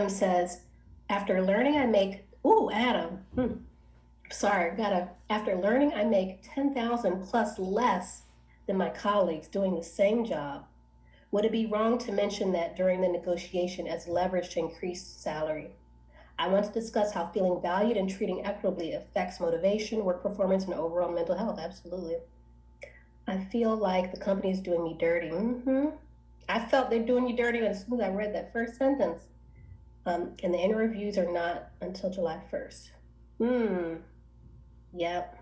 Says, after learning I make, ooh, Adam, sorry, after learning I make 10,000 plus less than my colleagues doing the same job. Would it be wrong to mention that during the negotiation as leverage to increase salary? I want to discuss how feeling valued and treating equitably affects motivation, work performance, and overall mental health. Absolutely. I feel like the company is doing me dirty. I felt they're doing you dirty as soon as I read that first sentence. And the interviews are not until July 1st. Yep.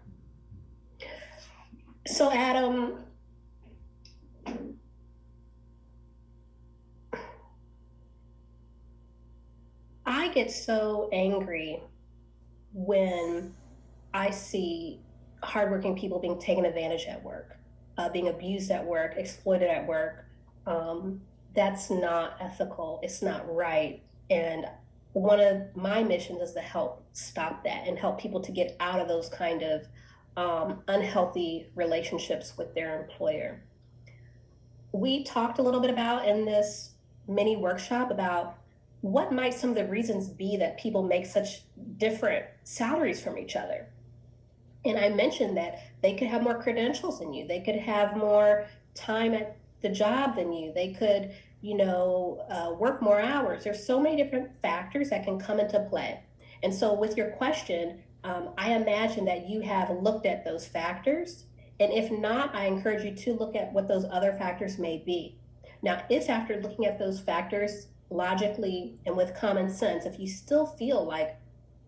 So, Adam, I get so angry when I see hardworking people being taken advantage at work, being abused at work, exploited at work. Um, that's not ethical. It's not right. And one of my missions is to help stop that and help people to get out of those kind of unhealthy relationships with their employer. We talked a little bit about in this mini workshop about what might some of the reasons be that people make such different salaries from each other. And I mentioned that they could have more credentials than you, they could have more time at the job than you, they could, work more hours. There's so many different factors that can come into play. And so, with your question, I imagine that you have looked at those factors. And if not, I encourage you to look at what those other factors may be. Now, it's after looking at those factors logically and with common sense, if you still feel like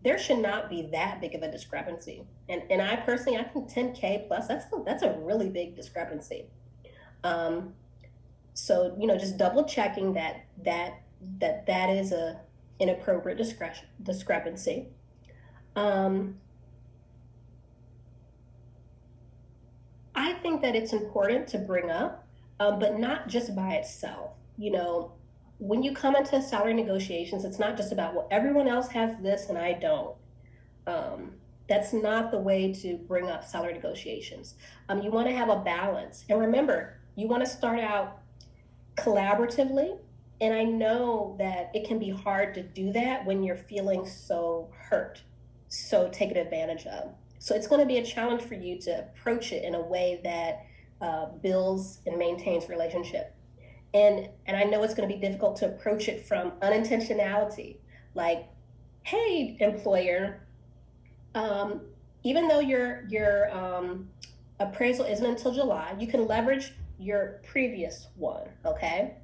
there should not be that big of a discrepancy. And I personally, I think 10K plus, that's a really big discrepancy. So, just double checking that is a inappropriate discrepancy. I think that it's important to bring up, but not just by itself. When you come into salary negotiations, it's not just about, well, everyone else has this and I don't. That's not the way to bring up salary negotiations. You want to have a balance. And remember, you want to start out collaboratively. And I know that it can be hard to do that when you're feeling so hurt, so taken advantage of. So it's going to be a challenge for you to approach it in a way that builds and maintains relationship. And I know it's going to be difficult to approach it from unintentionality, like, hey, employer, even though your appraisal isn't until July, you can leverage your previous one, okay?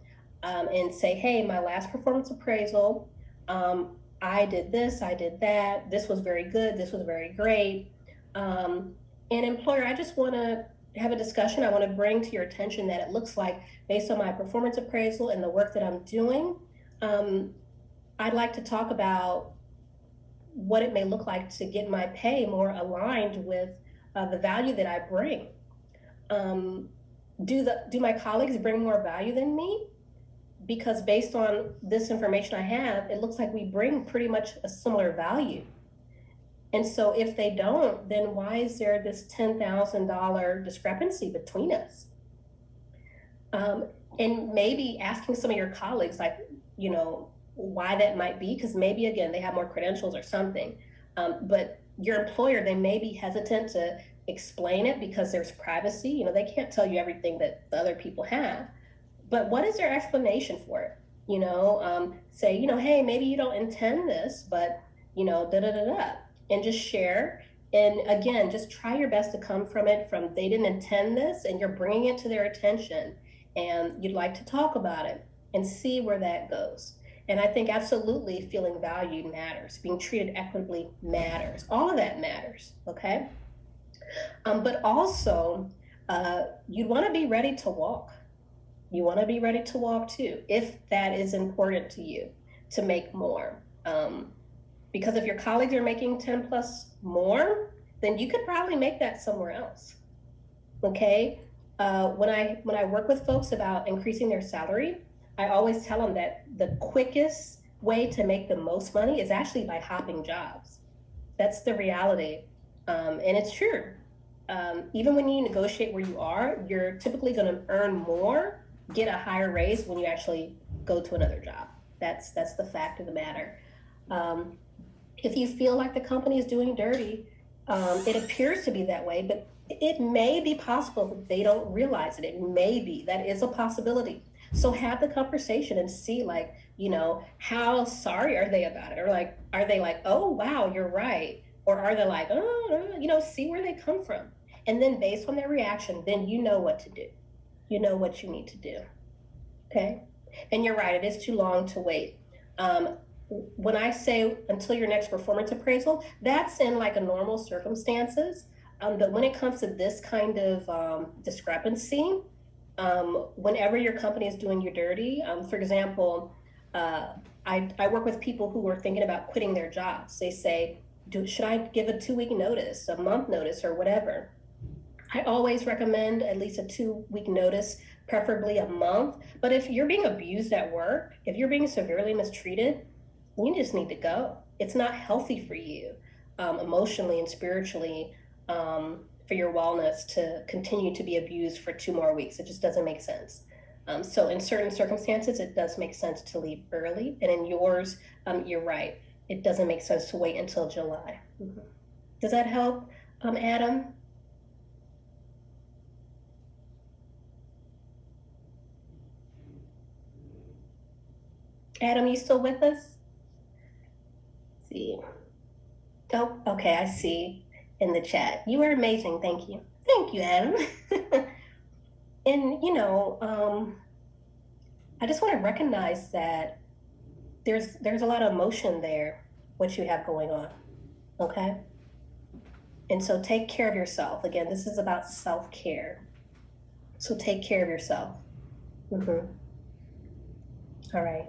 And say, hey, my last performance appraisal, I did this, I did that, this was very good, this was very great. And employer, I just want to have a discussion. I want to bring to your attention that it looks like, based on my performance appraisal and the work that I'm doing, I'd like to talk about what it may look like to get my pay more aligned with the value that I bring. Do my colleagues bring more value than me? Because based on this information I have, it looks like we bring pretty much a similar value. And so if they don't, then why is there this $10,000 discrepancy between us? And maybe asking some of your colleagues, like, why that might be, because maybe, again, they have more credentials or something. But your employer, they may be hesitant to explain it because there's privacy. They can't tell you everything that the other people have. But what is their explanation for it? Say, hey, maybe you don't intend this, but, da da da da. And just share. And again, just try your best to come from they didn't intend this, and you're bringing it to their attention, and you'd like to talk about it and see where that goes. And I think absolutely feeling valued matters. Being treated equitably matters. All of that matters, okay? But also, you'd want to be ready to walk. You want to be ready to walk too, if that is important to you, to make more. Because if your colleagues are making 10 plus more, then you could probably make that somewhere else. Okay. When I work with folks about increasing their salary, I always tell them that the quickest way to make the most money is actually by hopping jobs. That's the reality. And it's true. Even when you negotiate where you are, you're typically going to earn more, get a higher raise when you actually go to another job. That's the fact of the matter. Um, if you feel like the company is doing dirty, it appears to be that way, but it may be possible that they don't realize it. It may be that is a possibility. So have the conversation and see, like, how sorry are they about it, or like, are they like, oh wow, you're right, or are they like, oh, see where they come from, and then based on their reaction, then you know what to do. You know what you need to do. Okay. And you're right, it is too long to wait. Um, when I say until your next performance appraisal, that's in like a normal circumstances. But when it comes to this kind of discrepancy, whenever your company is doing you dirty, for example, uh, I work with people who are thinking about quitting their jobs. They say, should I give a 2 week notice, a month notice, or whatever? I always recommend at least a 2 week notice, preferably a month. But if you're being abused at work, if you're being severely mistreated, you just need to go. It's not healthy for you, emotionally and spiritually, for your wellness to continue to be abused for 2 more weeks. It just doesn't make sense. So in certain circumstances, it does make sense to leave early. And in yours, you're right. It doesn't make sense to wait until July. Mm-hmm. Does that help, Adam? Adam, you still with us? Let's see. Oh, okay, I see in the chat. You are amazing. Thank you. Thank you, Adam. And I just want to recognize that there's a lot of emotion there, what you have going on. Okay. And so take care of yourself. Again, this is about self-care. So take care of yourself. Mm-hmm. All right.